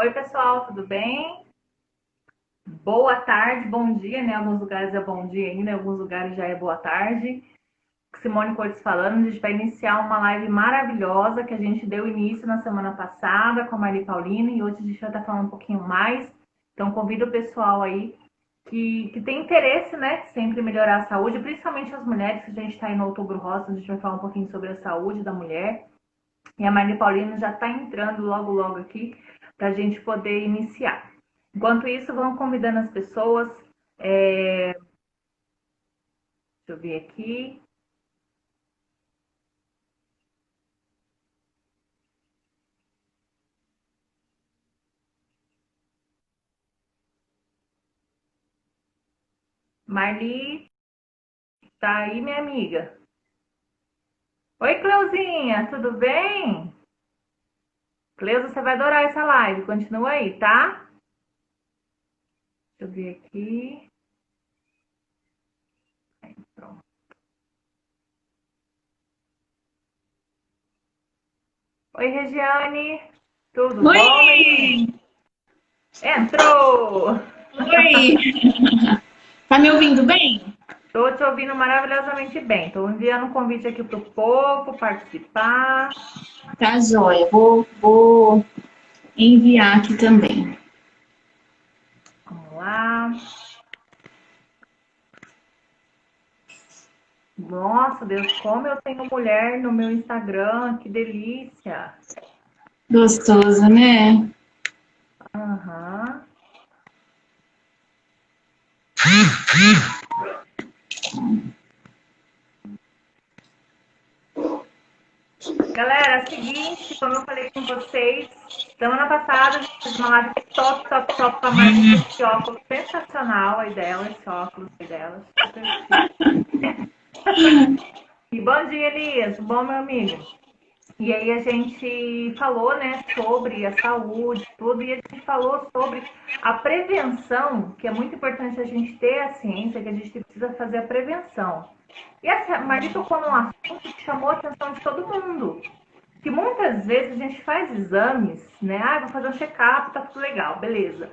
Oi, pessoal, tudo bem? Boa tarde, bom dia, né? Em alguns lugares é bom dia ainda, em alguns lugares já é boa tarde. Simone Cortes falando, a gente vai iniciar uma live maravilhosa que a gente deu início na semana passada com a Maria Paulina e hoje a gente vai estar falando um pouquinho mais. Então, convido o pessoal aí que tem interesse, né? Sempre melhorar a saúde, principalmente as mulheres, que a gente está aí no Outubro Rosa, a gente vai falar um pouquinho sobre a saúde da mulher. E a Maria Paulina já está entrando logo, logo aqui para a gente poder iniciar. Enquanto isso, vamos convidando as pessoas. Deixa eu ver aqui. Marli, tá aí, minha amiga? Oi, Cleuzinha, tudo bem? Cleusa, você vai adorar essa live. Continua aí, tá? Deixa eu ver aqui. Pronto. Oi, Regiane. Tudo bom, Oi! menina? Entrou! Oi! Tá me ouvindo bem? Tô te ouvindo maravilhosamente bem. Tô enviando um convite aqui pro povo participar. Tá joia. Vou enviar aqui também. Vamos lá. Nossa, Deus, como eu tenho mulher no meu Instagram, que delícia. Gostoso, né? Aham. Galera, é o seguinte, como eu falei com vocês, semana passada a gente fez uma live top, top, top com a Marli, esse óculos sensacional aí dela, esse óculos aí dela, super chique. E bom dia, Elias, bom, meu amigo? E aí a gente falou, né, sobre a saúde, tudo, e a gente falou sobre a prevenção, que é muito importante a gente ter a ciência, que a gente precisa fazer a prevenção. E a Marli tocou num assunto que chamou a atenção de todo mundo, que muitas vezes a gente faz exames, né, vou fazer um check-up, tá tudo legal, beleza.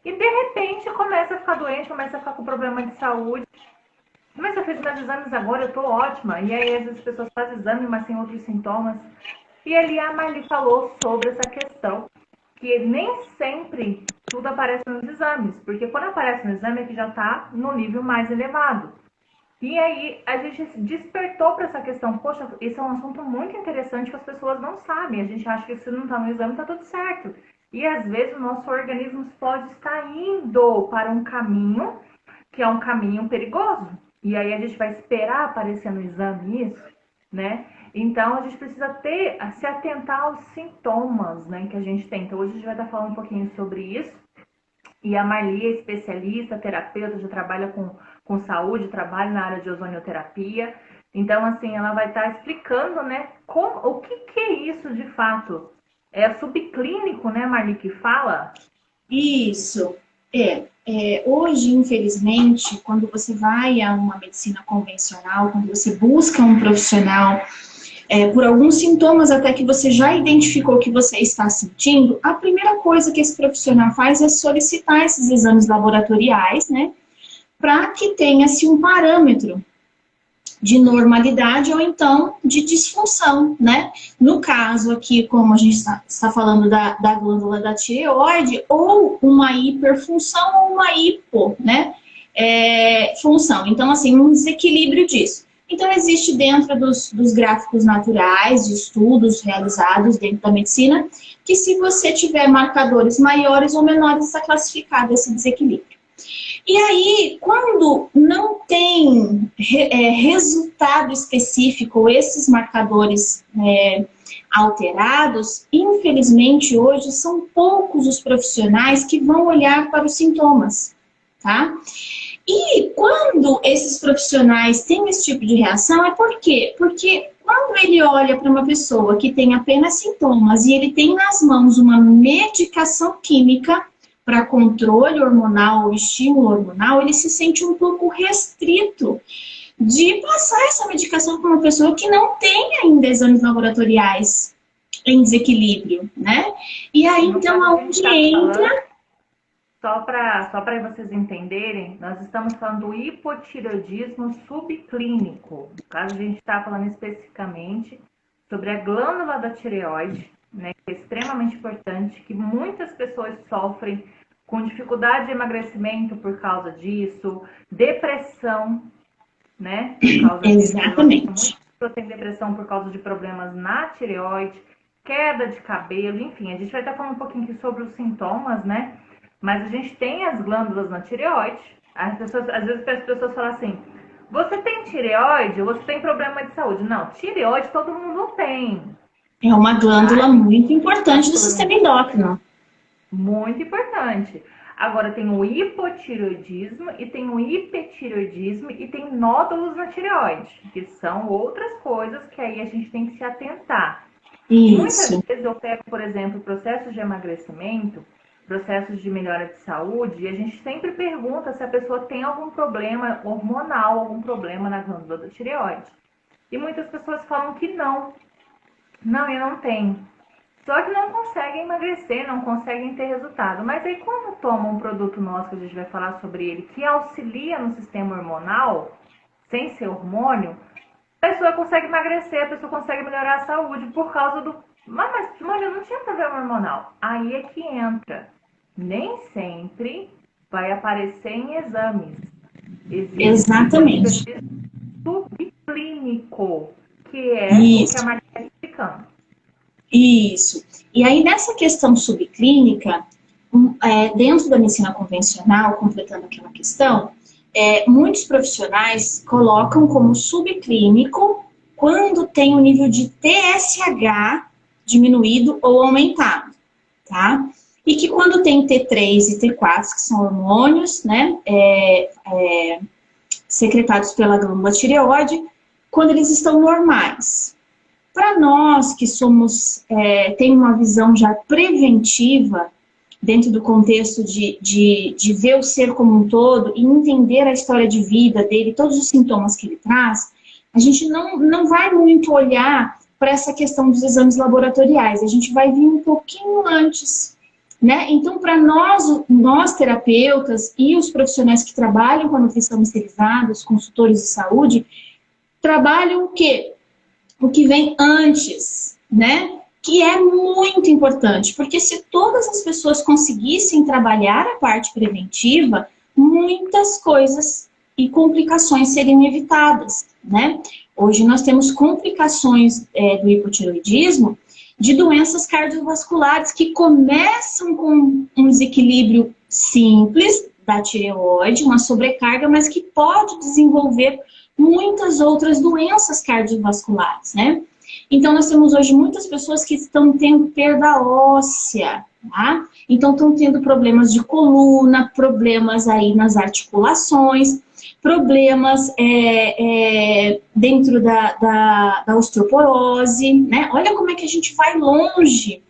E de repente começa a ficar doente, começa a ficar com problema de saúde, mas eu fiz meus exames agora, eu tô ótima. E aí, às vezes, as pessoas fazem exame, mas tem outros sintomas. E ali a Marli falou sobre essa questão, que nem sempre tudo aparece nos exames, porque quando aparece no exame é que já está no nível mais elevado. E aí a gente despertou para essa questão, poxa, esse é um assunto muito interessante que as pessoas não sabem. A gente acha que se não está no exame está tudo certo. E às vezes o nosso organismo pode estar indo para um caminho que é um caminho perigoso. E aí a gente vai esperar aparecer no exame isso, né? Então a gente precisa se atentar aos sintomas, né, que a gente tem. Então hoje a gente vai estar falando um pouquinho sobre isso. E a Marli é especialista, terapeuta, já trabalha com saúde, trabalha na área de ozonioterapia. Então, assim, ela vai estar explicando, né, o que é isso de fato. É subclínico, né, Marli, que fala? Isso. Hoje, infelizmente, quando você vai a uma medicina convencional, quando você busca um profissional, por alguns sintomas até que você já identificou que você está sentindo, a primeira coisa que esse profissional faz é solicitar esses exames laboratoriais, né? Para que tenha-se um parâmetro de normalidade ou então de disfunção, né? No caso aqui, como a gente está falando da glândula da tireoide, ou uma hiperfunção ou uma hipo, né? Função. Então, assim, um desequilíbrio disso. Então, existe dentro dos gráficos naturais, de estudos realizados dentro da medicina, que se você tiver marcadores maiores ou menores, está classificado esse desequilíbrio. E aí, quando não tem resultado específico, esses marcadores alterados, infelizmente hoje são poucos os profissionais que vão olhar para os sintomas, tá? E quando esses profissionais têm esse tipo de reação, é por quê? Porque quando ele olha para uma pessoa que tem apenas sintomas e ele tem nas mãos uma medicação química para controle hormonal ou estímulo hormonal, ele se sente um pouco restrito de passar essa medicação para uma pessoa que não tem ainda exames laboratoriais, em desequilíbrio, né? E aí, então, aonde entra... Só para vocês entenderem, nós estamos falando do hipotireoidismo subclínico. No caso, a gente está falando especificamente sobre a glândula da tireoide, né, que é extremamente importante, que muitas pessoas sofrem com dificuldade de emagrecimento por causa disso, depressão, né, por causa Exatamente. disso. Muitas pessoas têm depressão por causa de problemas na tireoide, queda de cabelo, enfim, a gente vai estar falando um pouquinho aqui sobre os sintomas, né? Mas a gente tem as glândulas na tireoide. Às vezes as pessoas falam assim, você tem tireoide ou você tem problema de saúde? Não, tireoide todo mundo tem. É uma glândula muito importante do sistema endócrino. Muito importante. Agora tem o hipotireoidismo e tem o hipertireoidismo e tem nódulos na tireoide, que são outras coisas que aí a gente tem que se atentar. Isso. Muitas vezes eu pego, por exemplo, processos de emagrecimento, processos de melhora de saúde, e a gente sempre pergunta se a pessoa tem algum problema hormonal, algum problema na glândula da tireoide. E muitas pessoas falam que não. Não, eu não tenho. Só que não conseguem emagrecer, não conseguem ter resultado. Mas aí quando toma um produto nosso, que a gente vai falar sobre ele, que auxilia no sistema hormonal, sem ser hormônio, a pessoa consegue emagrecer, a pessoa consegue melhorar a saúde por causa do... Mas eu não tinha problema hormonal. Aí é que entra. Nem sempre vai aparecer em exames. Exatamente. Subclínico, que é o que a Maria está explicando. Isso. E aí, nessa questão subclínica, dentro da medicina convencional, completando aquela questão, muitos profissionais colocam como subclínico quando tem o nível de TSH diminuído ou aumentado, tá? E que quando tem T3 e T4, que são hormônios, né, secretados pela glândula tireoide, quando eles estão normais. Para nós que somos, tem uma visão já preventiva, dentro do contexto de ver o ser como um todo e entender a história de vida dele, todos os sintomas que ele traz, a gente não vai muito olhar para essa questão dos exames laboratoriais, a gente vai vir um pouquinho antes, né? Então, para nós terapeutas e os profissionais que trabalham com a nutrição masterizada, os consultores de saúde, trabalham o quê? O que vem antes, né? Que é muito importante, porque se todas as pessoas conseguissem trabalhar a parte preventiva, muitas coisas e complicações seriam evitadas, né? Hoje nós temos complicações do hipotireoidismo de doenças cardiovasculares que começam com um desequilíbrio simples da tireoide, uma sobrecarga, mas que pode desenvolver muitas outras doenças cardiovasculares, né? Então, nós temos hoje muitas pessoas que estão tendo perda óssea, tá? Então, estão tendo problemas de coluna, problemas aí nas articulações, problemas dentro da osteoporose, né? Olha como é que a gente vai longe.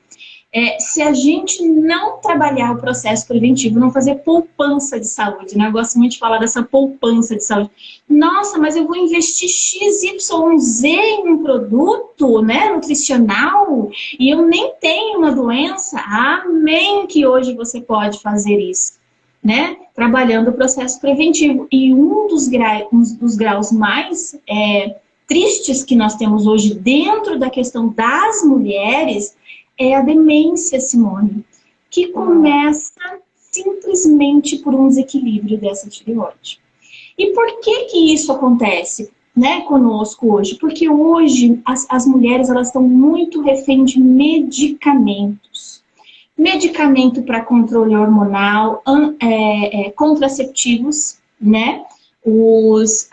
Se a gente não trabalhar o processo preventivo, não fazer poupança de saúde, né? Eu gosto muito de falar dessa poupança de saúde. Nossa, mas eu vou investir XYZ em um produto, né, nutricional, e eu nem tenho uma doença. Amém que hoje você pode fazer isso, né? Trabalhando o processo preventivo. E um dos graus mais tristes que nós temos hoje dentro da questão das mulheres é a demência, Simone, que começa simplesmente por um desequilíbrio dessa tireoide. E por que isso acontece, né, conosco hoje? Porque hoje as mulheres elas estão muito refém de medicamentos. Medicamento para controle hormonal, contraceptivos, né? Os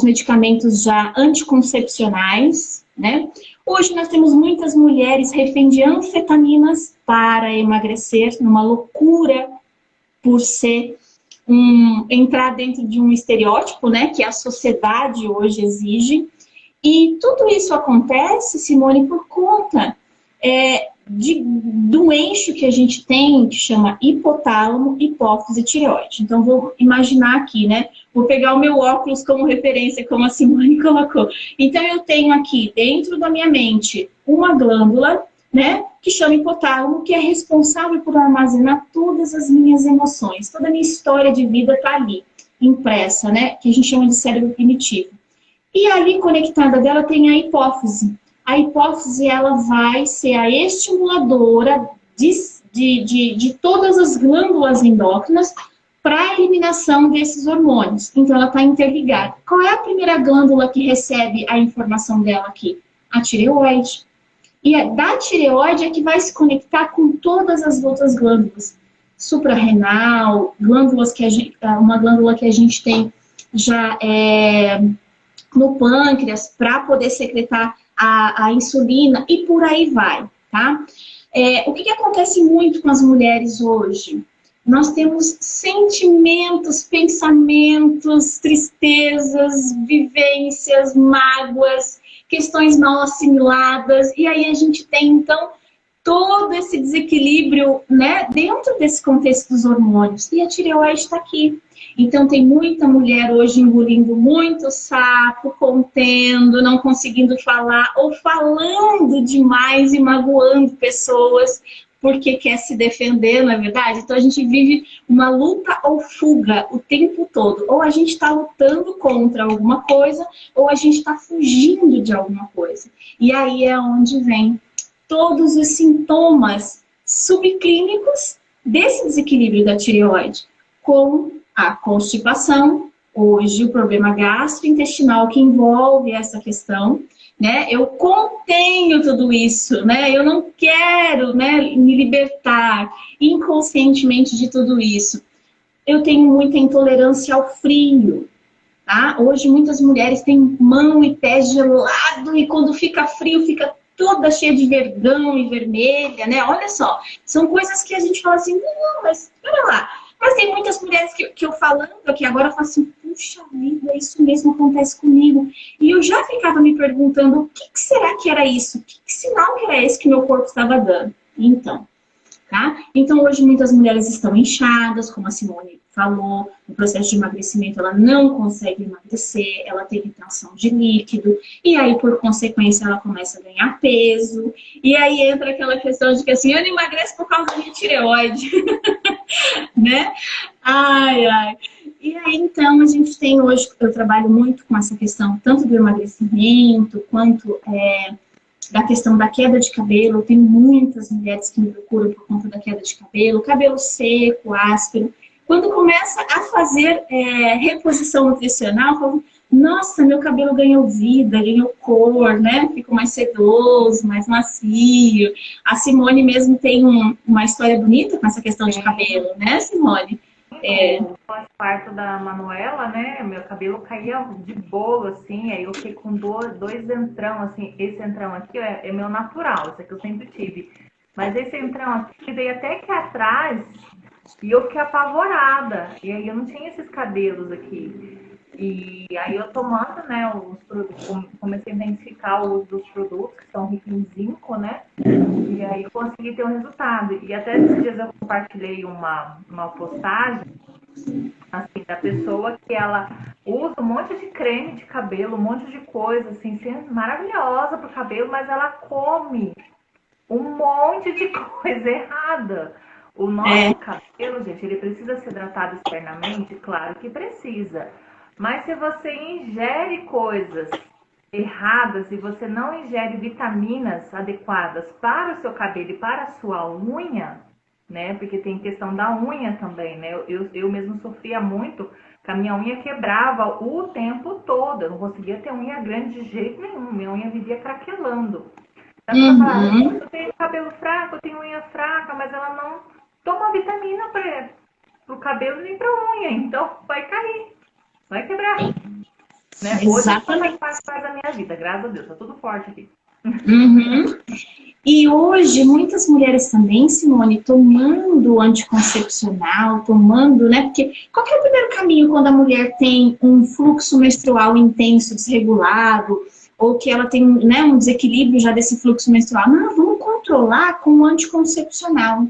medicamentos já anticoncepcionais, né? Hoje nós temos muitas mulheres refém de anfetaminas para emagrecer, numa loucura por ser entrar dentro de um estereótipo, né, que a sociedade hoje exige. E tudo isso acontece, Simone, por conta do eixo que a gente tem, que chama hipotálamo, hipófise e tireoide. Então, vou imaginar aqui, né? Vou pegar o meu óculos como referência, como a Simone colocou. Então, eu tenho aqui, dentro da minha mente, uma glândula, né? Que chama hipotálamo, que é responsável por armazenar todas as minhas emoções. Toda a minha história de vida está ali, impressa, né? Que a gente chama de cérebro primitivo. E ali, conectada dela, tem a hipófise. A hipófise, ela vai ser a estimuladora de todas as glândulas endócrinas para a eliminação desses hormônios. Então, ela está interligada. Qual é a primeira glândula que recebe a informação dela aqui? A tireoide. E da tireoide é que vai se conectar com todas as outras glândulas. Suprarrenal, glândulas que uma glândula que a gente tem já no pâncreas para poder secretar a insulina e por aí vai, tá? O que acontece muito com as mulheres hoje? Nós temos sentimentos, pensamentos, tristezas, vivências, mágoas, questões mal assimiladas, e aí a gente tem, então, todo esse desequilíbrio, né, dentro desse contexto dos hormônios. E a tireoide está aqui. Então, tem muita mulher hoje engolindo muito sapo, contendo, não conseguindo falar, ou falando demais e magoando pessoas, porque quer se defender, não é verdade? Então, a gente vive uma luta ou fuga o tempo todo. Ou a gente está lutando contra alguma coisa, ou a gente está fugindo de alguma coisa. E aí é onde vem todos os sintomas subclínicos desse desequilíbrio da tireoide, como a constipação, hoje o problema gastrointestinal que envolve essa questão, né? Eu contenho tudo isso, né? Eu não quero, né, me libertar inconscientemente de tudo isso. Eu tenho muita intolerância ao frio, tá? Hoje muitas mulheres têm mão e pé gelado e quando fica frio fica toda cheia de vergão e vermelha, né? Olha só, são coisas que a gente fala assim, não, mas espera lá. Mas tem muitas mulheres que eu falando aqui agora, eu falo assim, puxa vida, isso mesmo acontece comigo. E eu já ficava me perguntando, o que será que era isso? Que sinal que era esse que meu corpo estava dando? Então, tá? Então, hoje muitas mulheres estão inchadas, como a Simone falou, no processo de emagrecimento ela não consegue emagrecer, ela tem retenção de líquido, e aí, por consequência, ela começa a ganhar peso, e aí entra aquela questão de que assim, eu não emagreço por causa da minha tireoide, né? Ai, ai. E aí, então, a gente tem hoje, eu trabalho muito com essa questão, tanto do emagrecimento, quanto da questão da queda de cabelo. Tem muitas mulheres que me procuram por conta da queda de cabelo seco, áspero. Quando começa a fazer reposição nutricional, falo, nossa, meu cabelo ganhou vida, ganhou cor, né? Ficou mais sedoso, mais macio. A Simone mesmo tem uma história bonita com essa questão de cabelo, né, Simone? Parto da Manuela, né? Meu cabelo caía de bolo, assim, aí eu fiquei com dois entrão, assim, esse entrão aqui é meu natural, esse aqui eu sempre tive. Mas esse entrão aqui, dei até aqui atrás e eu fiquei apavorada. E aí eu não tinha esses cabelos aqui. E aí eu tomando, né, os produtos, comecei a identificar o uso dos produtos que são ricos em zinco, né? E aí consegui ter um resultado. E até esses dias eu compartilhei uma postagem, assim, da pessoa que ela usa um monte de creme de cabelo, um monte de coisa, assim, maravilhosa pro cabelo, mas ela come um monte de coisa errada. O nosso cabelo, gente, ele precisa ser tratado externamente? Claro que precisa. Mas se você ingere coisas erradas e você não ingere vitaminas adequadas para o seu cabelo e para a sua unha, né? Porque tem questão da unha também, né? Eu mesmo sofria muito, que a minha unha quebrava o tempo todo. Eu não conseguia ter unha grande de jeito nenhum. Minha unha vivia craquelando. Eu tenho cabelo fraco, eu tenho unha fraca, mas ela não toma vitamina para o cabelo nem para a unha. Então vai cair. Vai quebrar. Né? Exatamente. Hoje faz parte da minha vida, graças a Deus, tá tudo forte aqui. E hoje, muitas mulheres também, Simone, tomando anticoncepcional, tomando, né? Porque qual que é o primeiro caminho quando a mulher tem um fluxo menstrual intenso, desregulado, ou que ela tem, né, um desequilíbrio já desse fluxo menstrual? Não, vamos controlar com o anticoncepcional,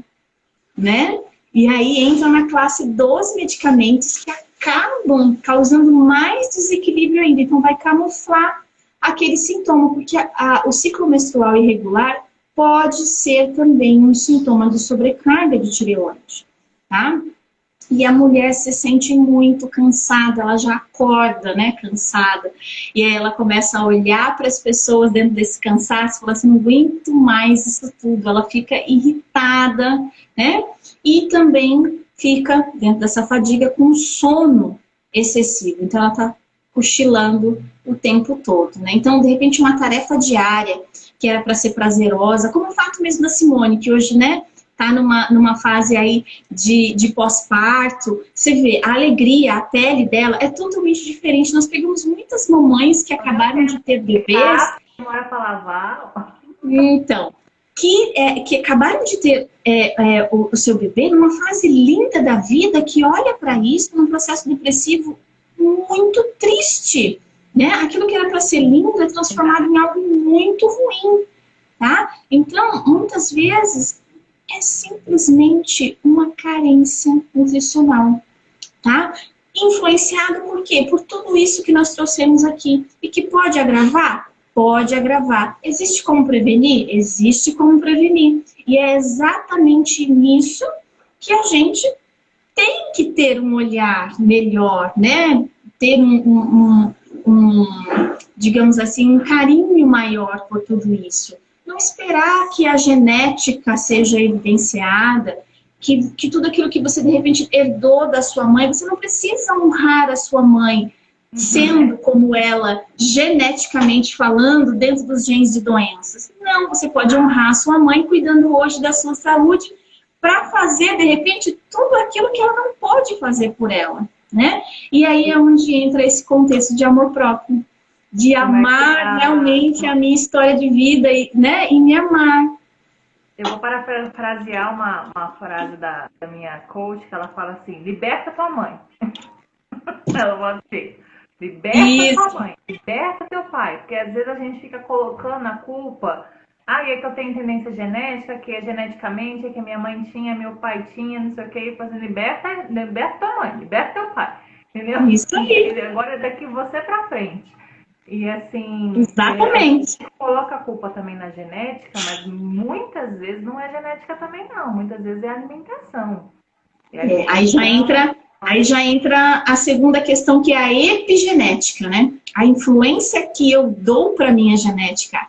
né? E aí entra na classe dos medicamentos que acabam causando mais desequilíbrio ainda. Então vai camuflar aquele sintoma, porque o ciclo menstrual irregular pode ser também um sintoma de sobrecarga de tireoide, tá? E a mulher se sente muito cansada, ela já acorda, né, cansada. E aí ela começa a olhar para as pessoas dentro desse cansaço e fala assim, não aguento mais isso tudo. Ela fica irritada, né? E também fica, dentro dessa fadiga, com sono excessivo. Então ela está cochilando o tempo todo, né? Então, de repente, uma tarefa diária que era para ser prazerosa, como o fato mesmo da Simone, que hoje, né, tá numa fase aí de pós-parto, você vê, a alegria, a pele dela é totalmente diferente. Nós pegamos muitas mamães que acabaram de ter bebês. Não era para lavar. Então, que acabaram de ter o seu bebê numa fase linda da vida, que olha para isso num processo depressivo muito triste, né? Aquilo que era para ser lindo é transformado em algo muito ruim, tá? Então, muitas vezes é simplesmente uma carência nutricional, tá? Influenciado por quê? Por tudo isso que nós trouxemos aqui. E que pode agravar? Pode agravar. Existe como prevenir? Existe como prevenir. E é exatamente nisso que a gente tem que ter um olhar melhor, né? Ter digamos assim, um carinho maior por tudo isso. Não esperar que a genética seja evidenciada, que tudo aquilo que você, de repente, herdou da sua mãe, você não precisa honrar a sua mãe, sendo como ela, geneticamente falando, dentro dos genes de doenças. Não, você pode honrar a sua mãe cuidando hoje da sua saúde, para fazer, de repente, tudo aquilo que ela não pode fazer por ela, né? E aí é onde entra esse contexto de amor próprio, de amar realmente a minha história de vida, né? E me amar. Eu vou parafrasear uma frase da minha coach, que ela fala assim, liberta tua mãe. Ela fala assim, liberta tua mãe, liberta teu pai. Porque às vezes a gente fica colocando a culpa, é que eu tenho tendência genética, que é geneticamente, é que minha mãe tinha, meu pai tinha, não sei o que, fazendo liberta tua mãe, liberta teu pai. Entendeu? Isso aí. E agora é daqui você pra frente. E assim, exatamente. A gente coloca a culpa também na genética, mas muitas vezes não é genética também não, muitas vezes é alimentação. Aí já entra a segunda questão, que é a epigenética, né? A influência que eu dou para minha genética.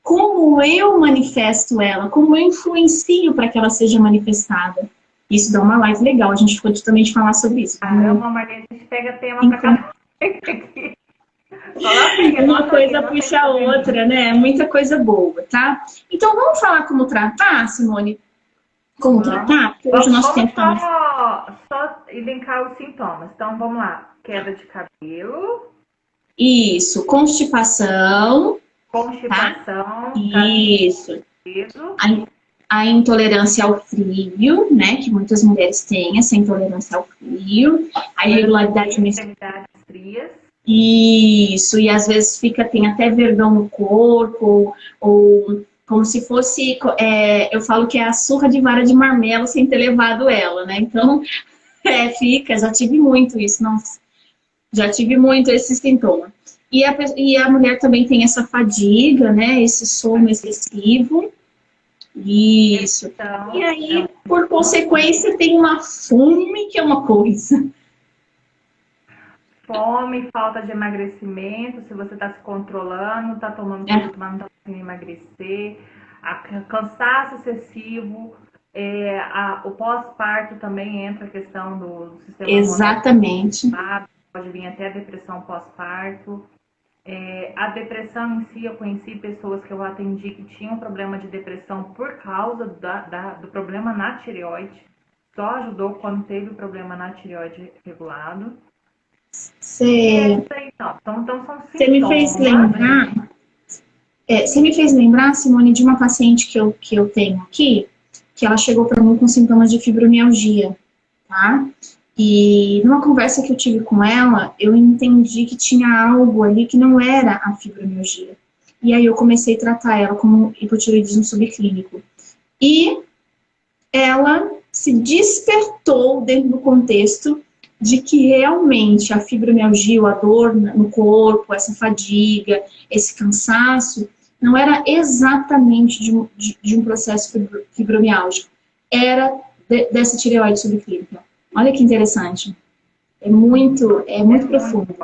Como eu manifesto ela, como eu influencio para que ela seja manifestada. Isso dá uma live legal, a gente ficou também de falar sobre isso. Caramba, Maria, a gente pega tema para cada aqui. Uma coisa puxa a outra, né? Muita coisa boa, tá? Então, vamos falar como tratar, Simone? Como tratar? Porque hoje nós tentamos... Só elencar os sintomas. Então, vamos lá. Queda de cabelo. Isso. Constipação. Tá? Isso. A intolerância ao frio, né? Que muitas mulheres têm, essa intolerância ao frio. A irregularidade menstrual. Isso, e às vezes tem até vergão no corpo, ou como se fosse, eu falo que é a surra de vara de marmelo sem ter levado ela, né? Então, já tive muito isso, já tive muito esse sintoma. E a mulher também tem essa fadiga, né? Esse sono excessivo. Isso. Então, e aí, por consequência, tem uma fome, que é uma coisa. Fome, falta de emagrecimento, se você está se controlando, está tomando produto, mas não está conseguindo emagrecer, cansaço excessivo, o pós-parto também entra a questão do sistema exatamente. Pode vir até a depressão pós-parto. A depressão em si, eu conheci pessoas que eu atendi que tinham problema de depressão por causa do problema na tireoide. Só ajudou quando teve o problema na tireoide regulado. Você me fez lembrar. Você me fez lembrar, Simone, de uma paciente que eu tenho aqui, que ela chegou para mim com sintomas de fibromialgia, tá? E numa conversa que eu tive com ela, eu entendi que tinha algo ali que não era a fibromialgia. E aí eu comecei a tratar ela como hipotireoidismo subclínico. E ela se despertou dentro do contexto de que realmente a fibromialgia, a dor no corpo, essa fadiga, esse cansaço, não era exatamente de um processo fibromiálgico, era dessa tireoide subclínica. Olha que interessante. É muito profundo.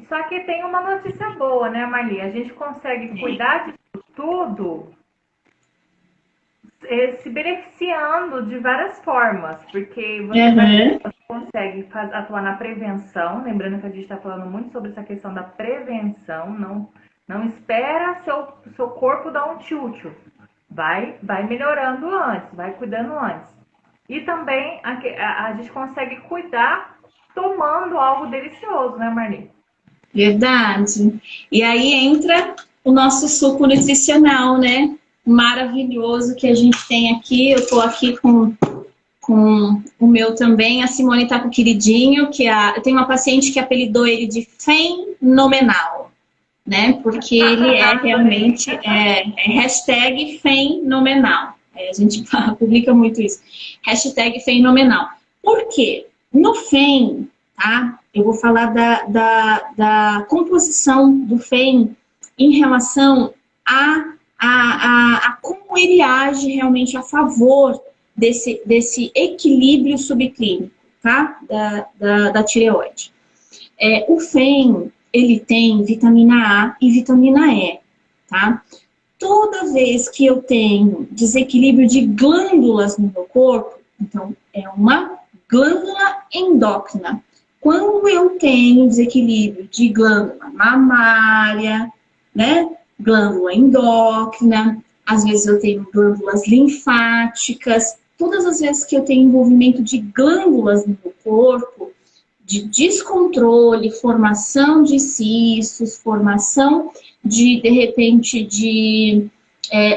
Só que tem uma notícia boa, né, Marli? A gente consegue cuidar disso tudo se beneficiando de várias formas, porque você consegue atuar na prevenção, lembrando que a gente está falando muito sobre essa questão da prevenção, não espera seu corpo dar um tchutchu, vai melhorando antes, vai cuidando antes. E também a gente consegue cuidar tomando algo delicioso, né, Marli? Verdade. E aí entra o nosso suco nutricional, né? Maravilhoso que a gente tem aqui. Eu tô aqui com o meu também. A Simone tá com o queridinho, eu tenho uma paciente que apelidou ele de fenomenal, né? Porque ele é realmente hashtag fenomenal. A gente publica muito isso. Hashtag fenomenal. Por quê? No FEM, tá? Eu vou falar da composição do FEM em relação a como ele age realmente a favor desse equilíbrio subclínico, tá? Da tireoide. O FEM, ele tem vitamina A e vitamina E, tá? Toda vez que eu tenho desequilíbrio de glândulas no meu corpo, então é uma glândula endócrina. Quando eu tenho desequilíbrio de glândula mamária, né? Glândula endócrina, às vezes eu tenho glândulas linfáticas, todas as vezes que eu tenho envolvimento de glândulas no meu corpo, de descontrole, formação de cistos, formação de repente, de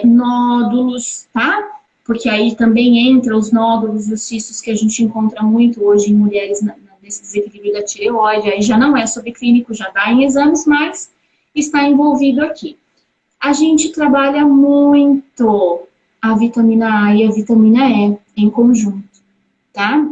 nódulos, tá? Porque aí também entra os nódulos e os cistos que a gente encontra muito hoje em mulheres nesse desequilíbrio da tireoide. Aí já não é subclínico, já dá em exames, mas está envolvido aqui. A gente trabalha muito a vitamina A e a vitamina E em conjunto, tá?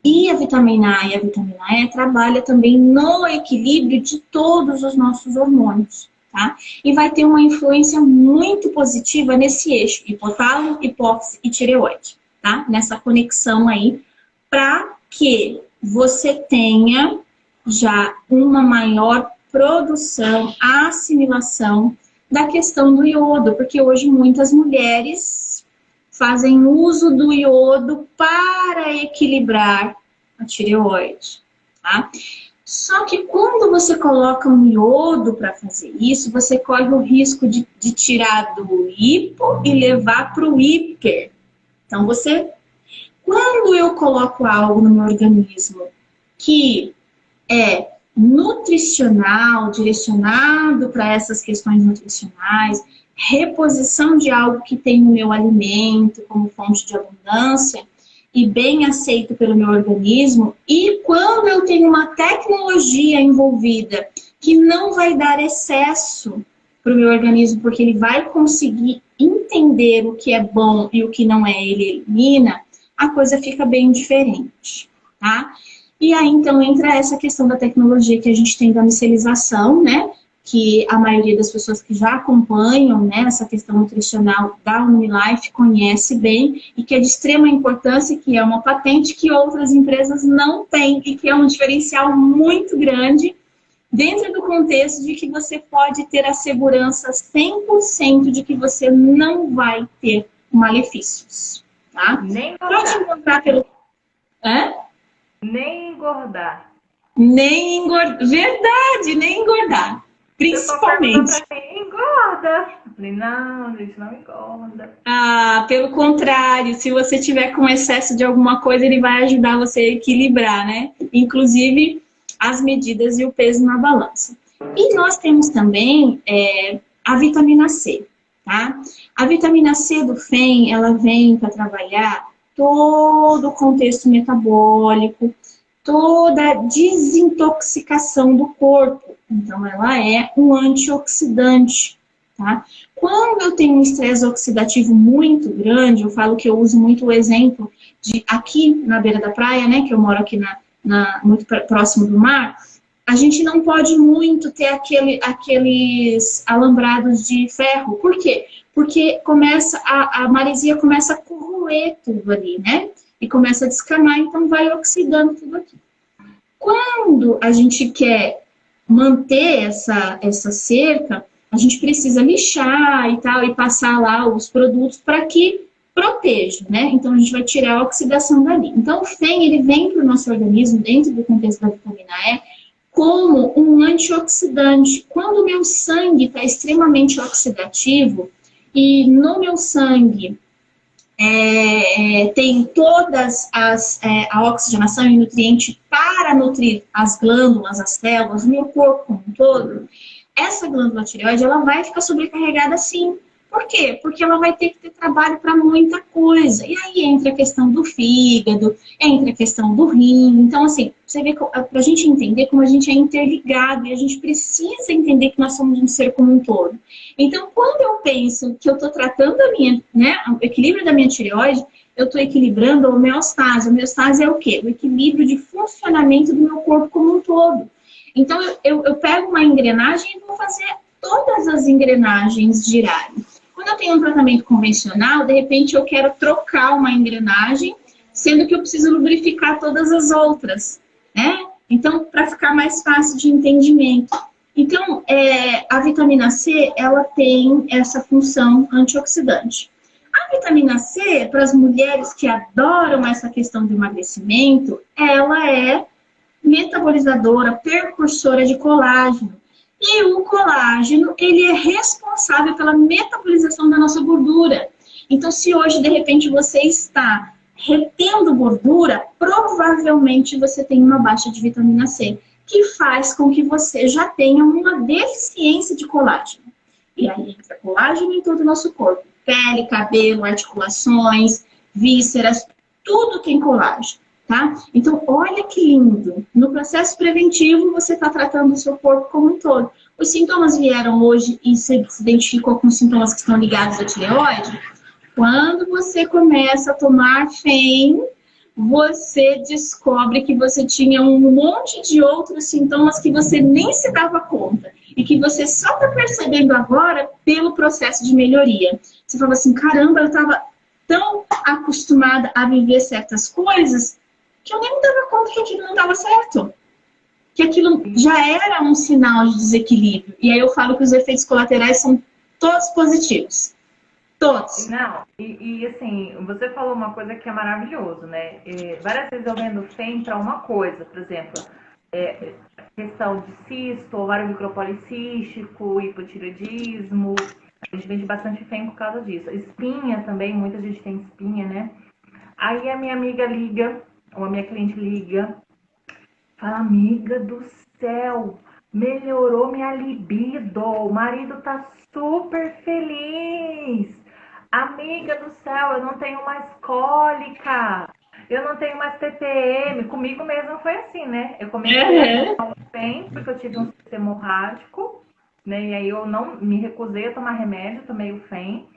E a vitamina A e a vitamina E trabalha também no equilíbrio de todos os nossos hormônios, tá? E vai ter uma influência muito positiva nesse eixo, hipotálamo, hipófise e tireoide, tá? Nessa conexão aí, para que você tenha já uma maior produção, assimilação da questão do iodo, porque hoje muitas mulheres fazem uso do iodo para equilibrar a tireoide, tá? Só que quando você coloca um iodo para fazer isso, você corre o risco de tirar do hipo e levar para o hiper. Então, quando eu coloco algo no meu organismo que é nutricional, direcionado para essas questões nutricionais, reposição de algo que tem no meu alimento como fonte de abundância e bem aceito pelo meu organismo, e quando eu tenho uma tecnologia envolvida que não vai dar excesso para o meu organismo, porque ele vai conseguir entender o que é bom e o que não é, ele elimina, a coisa fica bem diferente, tá? E aí, então, entra essa questão da tecnologia que a gente tem da micelização, né? Que a maioria das pessoas que já acompanham, né, essa questão nutricional da Unilife conhece bem e que é de extrema importância, que é uma patente que outras empresas não têm e que é um diferencial muito grande dentro do contexto de que você pode ter a segurança 100% de que você não vai ter malefícios, tá? Nem pode encontrar pelo... Nem engordar. Nem engordar. Verdade, nem engordar. Principalmente. Engorda. Falei, não, gente, não engorda. Pelo contrário, se você tiver com excesso de alguma coisa, ele vai ajudar você a equilibrar, né? Inclusive as medidas e o peso na balança. E nós temos também a vitamina C, tá? A vitamina C do FEM, ela vem para trabalhar todo o contexto metabólico, toda a desintoxicação do corpo. Então, ela é um antioxidante, tá? Quando eu tenho um estresse oxidativo muito grande, eu falo que eu uso muito o exemplo de aqui na beira da praia, né? Que eu moro aqui muito próximo do mar. a gente não pode muito ter aqueles alambrados de ferro. Por quê? Porque a maresia começa a corroer tudo ali, né? E começa a descamar, então vai oxidando tudo aqui. Quando a gente quer manter essa cerca, a gente precisa lixar e tal, e passar lá os produtos para que proteja, né? Então a gente vai tirar a oxidação dali. Então o FEM, ele vem para o nosso organismo, dentro do contexto da vitamina E, como um antioxidante. Quando o meu sangue está extremamente oxidativo, e no meu sangue tem todas a oxigenação e nutriente para nutrir as glândulas, as células, o meu corpo como um todo, essa glândula tireoide, ela vai ficar sobrecarregada sim. Por quê? Porque ela vai ter que ter trabalho para muita coisa. E aí entra a questão do fígado, entra a questão do rim. Então, assim, você vê, para a gente entender como a gente é interligado e a gente precisa entender que nós somos um ser como um todo. Então, quando eu penso que eu estou tratando o equilíbrio da minha tireoide, eu estou equilibrando a homeostase. A homeostase é o quê? O equilíbrio de funcionamento do meu corpo como um todo. Então, eu pego uma engrenagem e vou fazer todas as engrenagens girarem. Quando eu tenho um tratamento convencional, de repente eu quero trocar uma engrenagem, sendo que eu preciso lubrificar todas as outras, né? Então, para ficar mais fácil de entendimento. Então, a vitamina C, ela tem essa função antioxidante. A vitamina C, para as mulheres que adoram essa questão do emagrecimento, ela é metabolizadora, precursora de colágeno. E o colágeno, ele é responsável pela metabolização da nossa gordura. Então, se hoje, de repente, você está retendo gordura, provavelmente você tem uma baixa de vitamina C, que faz com que você já tenha uma deficiência de colágeno. E aí entra colágeno em todo o nosso corpo. Pele, cabelo, articulações, vísceras, tudo tem colágeno. Tá? Então, olha que lindo. No processo preventivo, você está tratando o seu corpo como um todo. Os sintomas vieram hoje e você se identificou com os sintomas que estão ligados à tireoide. Quando você começa a tomar FEM, você descobre que você tinha um monte de outros sintomas que você nem se dava conta. E que você só está percebendo agora pelo processo de melhoria. Você fala assim, caramba, eu estava tão acostumada a viver certas coisas que eu nem me dava conta que aquilo não estava certo. Que aquilo já era um sinal de desequilíbrio. E aí eu falo que os efeitos colaterais são todos positivos. Todos. Não, e assim, você falou uma coisa que é maravilhoso, né? Várias vezes eu vendo FEM para uma coisa, por exemplo, questão de cisto, ovário micropolicístico, hipotireoidismo. A gente vende bastante FEM por causa disso. Espinha também, muita gente tem espinha, né? Aí a minha amiga liga, ou a minha cliente liga, fala, amiga do céu, melhorou minha libido, o marido tá super feliz. Amiga do céu, eu não tenho mais cólica, eu não tenho mais TPM. Comigo mesmo foi assim, né? Eu comecei a tomar um FEM, porque eu tive um sistema hemorrágico, né? E aí eu não me recusei a tomar remédio, tomei o FEM.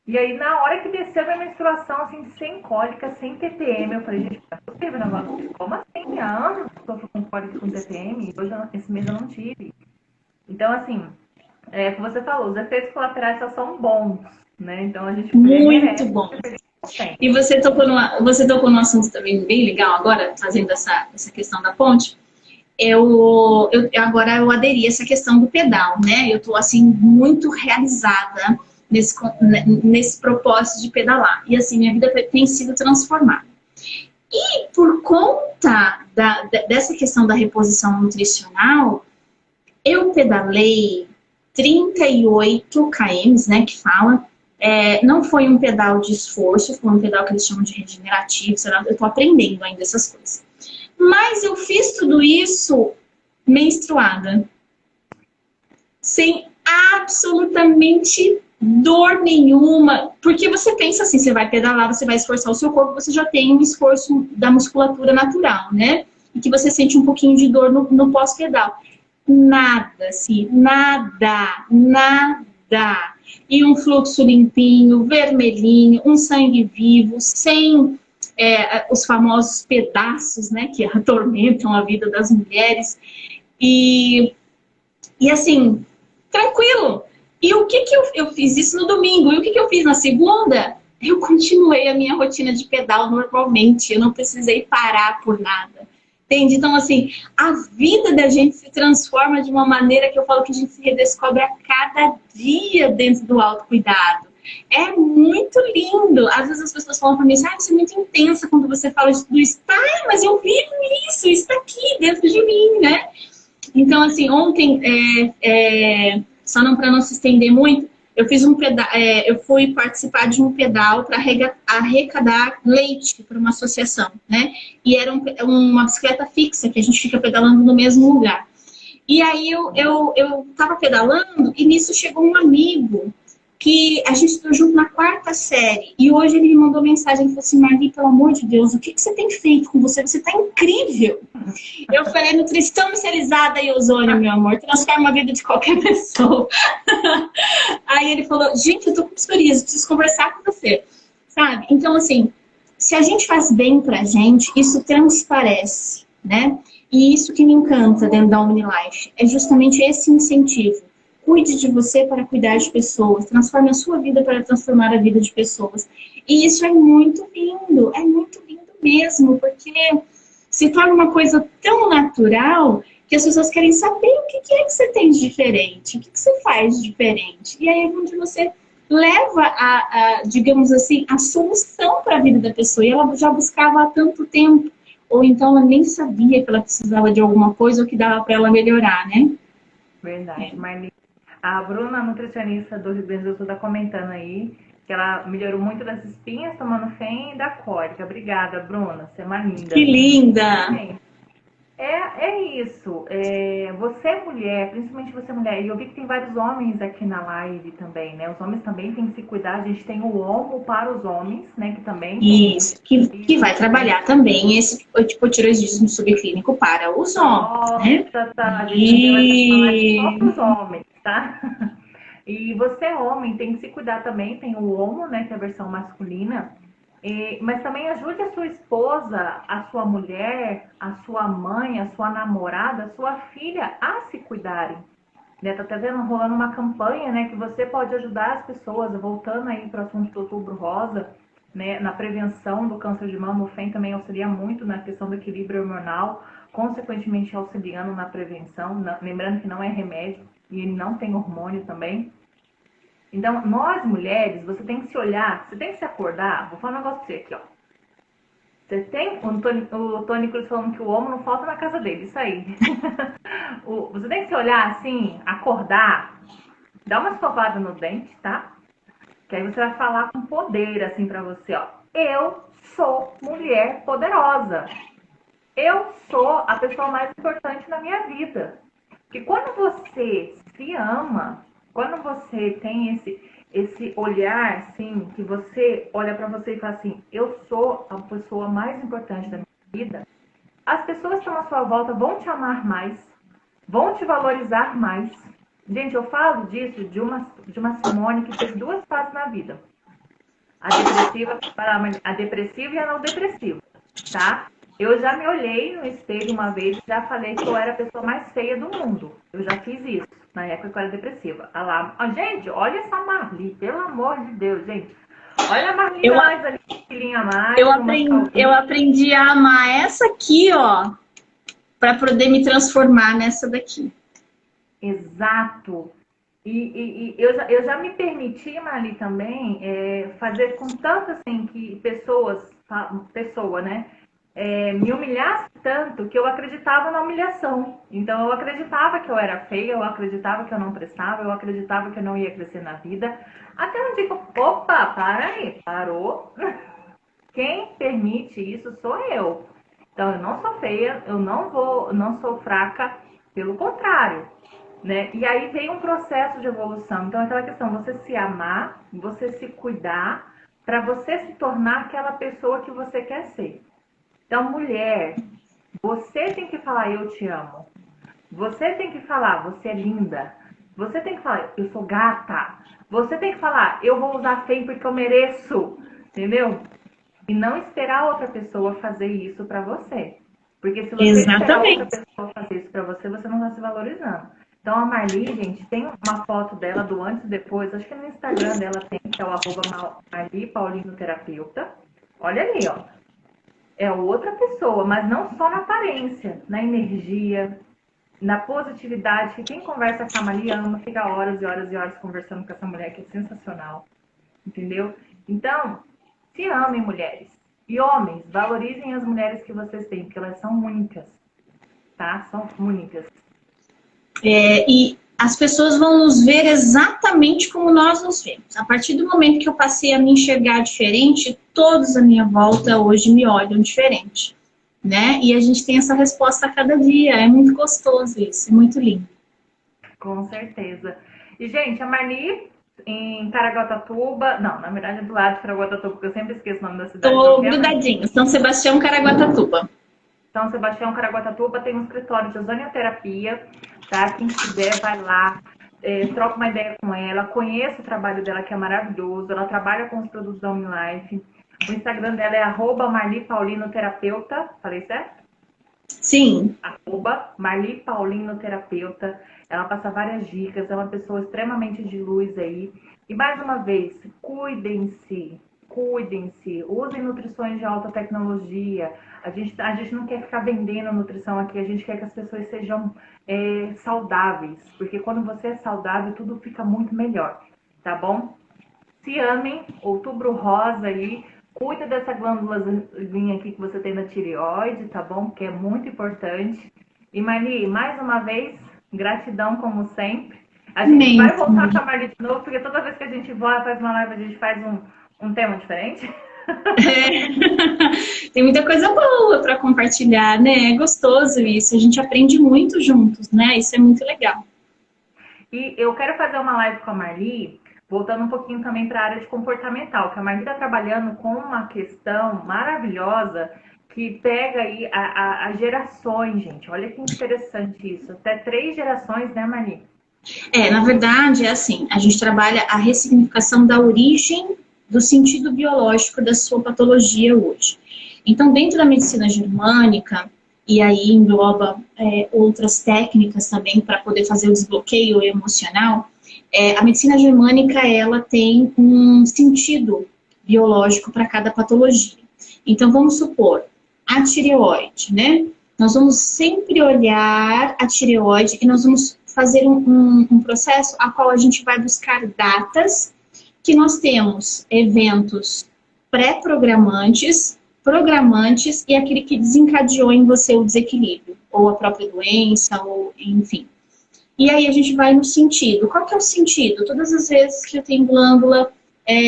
E aí, na hora que desceu a minha menstruação, assim, sem cólica, sem TPM, eu falei, gente, não é possível o negócio. Como assim? Há anos eu sofro com cólica com TPM e hoje, esse mês eu não tive. Então, assim, como você falou, os efeitos colaterais só são bons, né? Então, a gente muito bom. E você tocou num assunto também bem legal agora, fazendo essa questão da ponte. Agora eu aderi a essa questão do pedal, né? Eu tô, assim, muito realizada nesse propósito de pedalar. E assim, minha vida tem sido transformada. E por conta dessa questão da reposição nutricional, eu pedalei 38 km, né, que fala. Não foi um pedal de esforço, foi um pedal que eles chamam de regenerativo, eu tô aprendendo ainda essas coisas. Mas eu fiz tudo isso menstruada. Sem absolutamente dor nenhuma, porque você pensa assim, você vai pedalar, você vai esforçar o seu corpo, você já tem um esforço da musculatura natural, né? E que você sente um pouquinho de dor no pós-pedal. Nada, assim, nada. E um fluxo limpinho, vermelhinho, um sangue vivo, sem os famosos pedaços, né, que atormentam a vida das mulheres. E, e assim, tranquilo. E o que que eu fiz isso no domingo? E o que que eu fiz na segunda? Eu continuei a minha rotina de pedal normalmente. Eu não precisei parar por nada. Entende? Então, assim, a vida da gente se transforma de uma maneira que eu falo que a gente se redescobre a cada dia dentro do autocuidado. É muito lindo. Às vezes as pessoas falam pra mim assim, você é muito intensa quando você fala de tudo isso. Tá, mas eu vivo isso está aqui dentro de mim, né? Então, assim, ontem, só não para não se estender muito, eu fiz um pedal, eu fui participar de um pedal para arrecadar leite para uma associação, né? E era uma bicicleta fixa que a gente fica pedalando no mesmo lugar. E aí eu tava pedalando e nisso chegou um amigo que a gente estudou junto na quarta série. E hoje ele me mandou mensagem e falou assim, Marli, pelo amor de Deus, o que você tem feito com você? Você tá incrível. Eu falei, nutrição micelializada e ozônio, meu amor, transforma a vida de qualquer pessoa. Aí ele falou, gente, eu tô com psoríase, preciso conversar com você. Sabe? Então, assim, se a gente faz bem pra gente, isso transparece, né? E isso que me encanta dentro da OmniLife, é justamente esse incentivo. Cuide de você para cuidar de pessoas. Transforme a sua vida para transformar a vida de pessoas. E isso é muito lindo mesmo, porque se torna uma coisa tão natural que as pessoas querem saber o que é que você tem de diferente, o que você faz de diferente. E aí é onde você leva digamos assim, a solução para a vida da pessoa. E ela já buscava há tanto tempo. Ou então ela nem sabia que ela precisava de alguma coisa ou que dava para ela melhorar, né? Verdade, Marli. A Bruna, nutricionista do Rio Grande do Sul, está comentando aí que ela melhorou muito das espinhas tomando FEM e da cólica. Obrigada, Bruna. Você é uma linda. Que linda! É isso. Você é mulher, principalmente você é mulher. E eu vi que tem vários homens aqui na live também, né? Os homens também têm que se cuidar. A gente tem o OMO para os homens, né? Que também tem isso, que vai trabalhar também esse hipotireoidismo subclínico para os homens, né? Tá. A gente vai falar só para os homens, tá? E você, homem, tem que se cuidar também. Tem o HOMO, né? Que é a versão masculina. Mas também ajude a sua esposa, a sua mulher, a sua mãe, a sua namorada, a sua filha a se cuidarem. Né? Tá até rolando uma campanha, né, que você pode ajudar as pessoas, voltando aí para o assunto do Outubro Rosa, né, na prevenção do câncer de mama. O FEM também auxilia muito na questão do equilíbrio hormonal, consequentemente auxiliando na prevenção, lembrando que não é remédio e ele não tem hormônio também. Então, nós mulheres, você tem que se olhar, você tem que se acordar. Vou falar um negócio pra você aqui, ó. Você tem o Tony Cruz falando que o homem não falta na casa dele, isso aí. Você tem que se olhar assim, acordar, dar uma escovada no dente, tá? Que aí você vai falar com poder assim pra você, ó. Eu sou mulher poderosa. Eu sou a pessoa mais importante na minha vida. Porque quando você se ama, quando você tem esse olhar, assim, que você olha pra você e fala assim, eu sou a pessoa mais importante da minha vida, as pessoas que estão à sua volta vão te amar mais, vão te valorizar mais. Gente, eu falo disso de uma Simone que fez 2 fases na vida. A depressiva e a não depressiva, tá? Eu já me olhei no espelho uma vez e já falei que eu era a pessoa mais feia do mundo. Eu já fiz isso na época que eu era depressiva. Gente, olha essa Marli, pelo amor de Deus, gente. Olha a Marli mais ali, filhinha mais. Eu aprendi a amar essa aqui, ó, para poder me transformar nessa daqui. Exato. E eu já me permiti, Marli, também, fazer com tanto assim que pessoa, né? Me humilhasse tanto que eu acreditava na humilhação. Então eu acreditava que eu era feia, eu acreditava que eu não prestava, eu acreditava que eu não ia crescer na vida. Até um dia que opa, para aí, parou. Quem permite isso sou eu. Então eu não sou feia, eu não sou fraca, pelo contrário, né? E aí vem um processo de evolução. Então aquela questão, você se amar, você se cuidar, para você se tornar aquela pessoa que você quer ser. Então, mulher, você tem que falar, eu te amo. Você tem que falar, você é linda. Você tem que falar, eu sou gata. Você tem que falar, eu vou usar feio porque eu mereço. Entendeu? E não esperar outra pessoa fazer isso pra você. Porque se você esperar outra pessoa fazer fazer isso pra você, você não tá se valorizando. Então a Marli, gente, tem uma foto dela do antes e depois, acho que no Instagram dela tem, que é o @Marli Paulino Terapeuta. Olha ali, ó. É outra pessoa, mas não só na aparência, na energia, na positividade, que quem conversa com a Marli ama, fica horas e horas e horas conversando com essa mulher que é sensacional, entendeu? Então, se amem, mulheres. E homens, valorizem as mulheres que vocês têm, porque elas são únicas, tá? São únicas. E as pessoas vão nos ver exatamente como nós nos vemos. A partir do momento que eu passei a me enxergar diferente, todos à minha volta hoje me olham diferente, né? E a gente tem essa resposta a cada dia. É muito gostoso isso, é muito lindo. Com certeza. E, gente, a Marli em Caraguatatuba, não, na verdade é do lado de Caraguatatuba, porque eu sempre esqueço o nome da cidade. Tô grudadinho, São Sebastião, Caraguatatuba. São Sebastião, Caraguatatuba tem um escritório de ozonioterapia, tá? Quem quiser vai lá, troca uma ideia com ela, conheça o trabalho dela que é maravilhoso, ela trabalha com os produtos da OmniLife. O Instagram dela é @MarliPaulinoTerapeuta, falei certo? Sim. @MarliPaulinoTerapeuta. Ela passa várias dicas, é uma pessoa extremamente de luz aí. E mais uma vez, cuidem-se, usem nutrições de alta tecnologia. A gente não quer ficar vendendo nutrição aqui, a gente quer que as pessoas sejam saudáveis, porque quando você é saudável, tudo fica muito melhor, tá bom? Se amem, outubro rosa aí, cuida dessa glândulazinha aqui que você tem na tireoide, tá bom? Que é muito importante. E Marli, mais uma vez, gratidão como sempre. A gente vai voltar com a Marli de novo, porque toda vez que a gente faz uma live, a gente faz um tema diferente. Tem muita coisa boa para compartilhar, né? É gostoso isso. A gente aprende muito juntos, né? Isso é muito legal. E eu quero fazer uma live com a Marli, voltando um pouquinho também para a área de comportamental, que a Marli está trabalhando com uma questão maravilhosa que pega aí as gerações, gente. Olha que interessante isso. Até 3 gerações, né, Marli? Na verdade, é assim, a gente trabalha a ressignificação da origem do sentido biológico da sua patologia hoje. Então, dentro da medicina germânica, e aí engloba outras técnicas também para poder fazer o desbloqueio emocional, a medicina germânica, ela tem um sentido biológico para cada patologia. Então, vamos supor, a tireoide, né? Nós vamos sempre olhar a tireoide e nós vamos fazer um processo a qual a gente vai buscar datas que nós temos eventos pré-programantes, programantes e aquele que desencadeou em você o desequilíbrio, ou a própria doença, ou enfim. E aí a gente vai no sentido. Qual que é o sentido? Todas as vezes que eu tenho glândula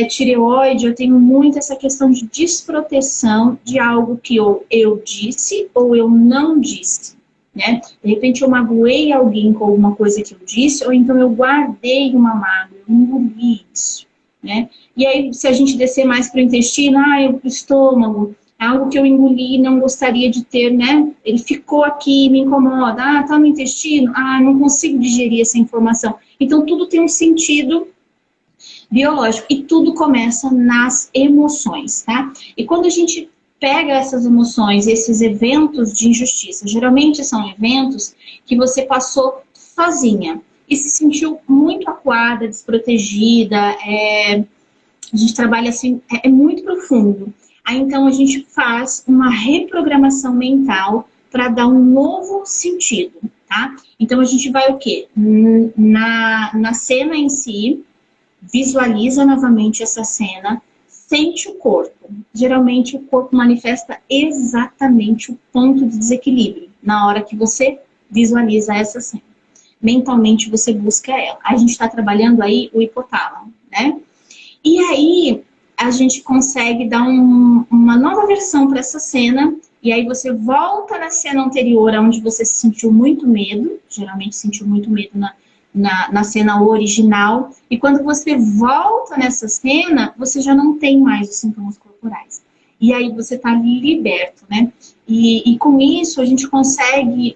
tireoide, eu tenho muito essa questão de desproteção de algo que eu disse ou eu não disse, né? De repente eu magoei alguém com alguma coisa que eu disse, ou então eu guardei uma mágoa, eu engoli isso, né? E aí, se a gente descer mais para o intestino, o estômago, algo que eu engoli e não gostaria de ter, né? Ele ficou aqui, me incomoda, tá no intestino, não consigo digerir essa informação. Então, tudo tem um sentido biológico e tudo começa nas emoções, tá? E quando a gente pega essas emoções, esses eventos de injustiça, geralmente são eventos que você passou sozinha e se sentiu muito acuada, desprotegida, a gente trabalha assim, é muito profundo. Aí então a gente faz uma reprogramação mental para dar um novo sentido, tá? Então a gente vai o quê? Na cena em si, visualiza novamente essa cena, sente o corpo. Geralmente o corpo manifesta exatamente o ponto de desequilíbrio na hora que você visualiza essa cena. Mentalmente você busca ela. A gente está trabalhando aí o hipotálamo, né? E aí a gente consegue dar uma nova versão para essa cena, e aí você volta na cena anterior, onde você sentiu muito medo, geralmente sentiu muito medo na cena original, e quando você volta nessa cena, você já não tem mais os sintomas corporais. E aí você está liberto, né? E com isso a gente consegue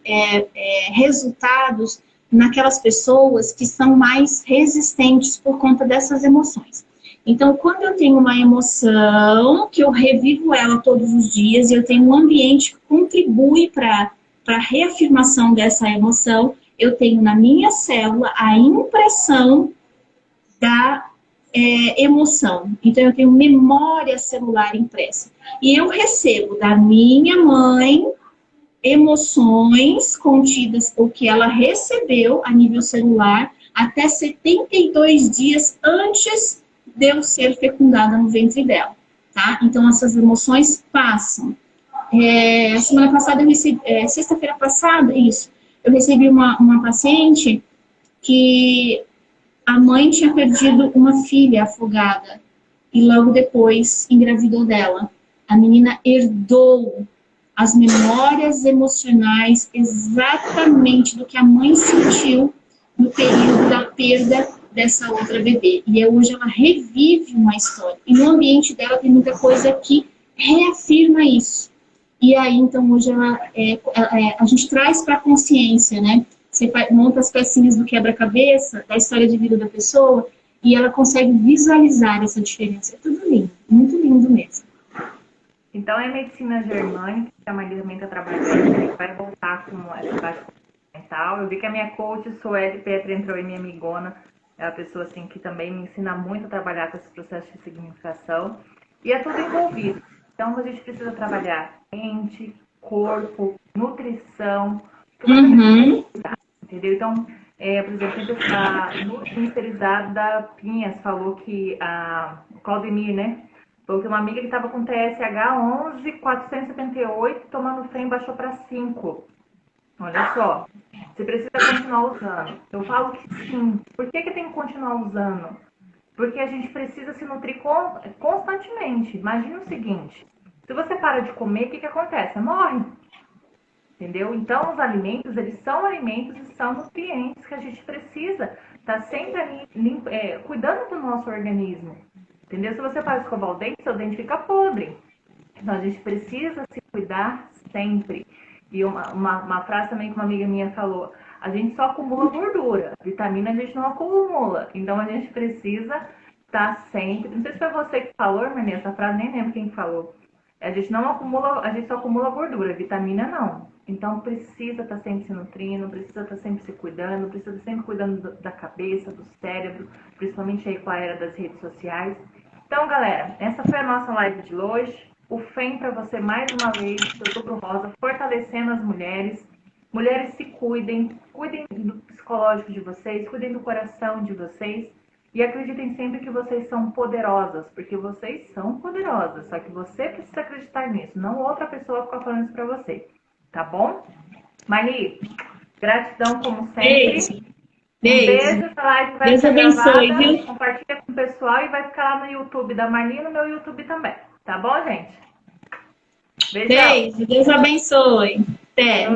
resultados naquelas pessoas que são mais resistentes por conta dessas emoções. Então, quando eu tenho uma emoção, que eu revivo ela todos os dias, e eu tenho um ambiente que contribui para para reafirmação dessa emoção, eu tenho na minha célula a impressão da emoção. Então, eu tenho memória celular impressa. E eu recebo da minha mãe emoções contidas, o que ela recebeu a nível celular, até 72 dias antes de eu ser fecundada no ventre dela, tá? Então, essas emoções passam. Semana passada, sexta-feira passada, eu recebi uma paciente que a mãe tinha perdido uma filha afogada e logo depois engravidou dela. A menina herdou as memórias emocionais exatamente do que a mãe sentiu no período da perda dessa outra bebê. E hoje ela revive uma história. E no ambiente dela tem muita coisa que reafirma isso. E aí, então, hoje a gente traz para a consciência, né? Você monta as pecinhas do quebra-cabeça, da história de vida da pessoa, e ela consegue visualizar essa diferença. É tudo lindo, muito lindo mesmo. Então, é medicina germânica, que a Maria também está trabalhando, vai voltar com essa parte mental. Eu vi que a minha coach, Sueli Petra, entrou em minha amigona, é uma pessoa assim, que também me ensina muito a trabalhar com esse processo de significação. E é tudo envolvido. Então, a gente precisa trabalhar mente, corpo, nutrição, entendeu? Então, por exemplo, a nutricionista Pinhas falou que o Claudemir, né? Falou que uma amiga que estava com TSH 11,478, tomando FEM, baixou para 5. Olha só, você precisa continuar usando. Eu falo que sim. Por que tem que continuar usando? Porque a gente precisa se nutrir constantemente. Imagina o seguinte, se você para de comer, o que acontece? Você morre. Entendeu? Então, os alimentos, eles são alimentos e são nutrientes que a gente precisa estar sempre ali, cuidando do nosso organismo. Entendeu? Se você para de escovar o dente, seu dente fica podre. Então, a gente precisa se cuidar sempre. E uma frase também que uma amiga minha falou, a gente só acumula gordura, vitamina a gente não acumula. Então, a gente precisa estar sempre... Não sei se foi você que falou, Marnê, essa frase, nem lembro quem falou. A gente só acumula gordura, vitamina não. Então, precisa estar sempre se nutrindo, precisa estar sempre se cuidando, precisa estar sempre cuidando da cabeça, do cérebro, principalmente aí com a era das redes sociais. Então, galera, essa foi a nossa live de hoje. O FEM para você mais uma vez, Outubro Rosa, fortalecendo as mulheres. Mulheres se cuidem do psicológico de vocês, cuidem do coração de vocês. E acreditem sempre que vocês são poderosas, porque vocês são poderosas. Só que você precisa acreditar nisso, não outra pessoa ficar falando isso pra você. Tá bom? Mari, gratidão como sempre. Beijo. Essa live vai ser gravada. Compartilha com o pessoal e vai ficar lá no YouTube da Marli e no meu YouTube também. Tá bom, gente? Beijão. Beijo. Deus abençoe. Até.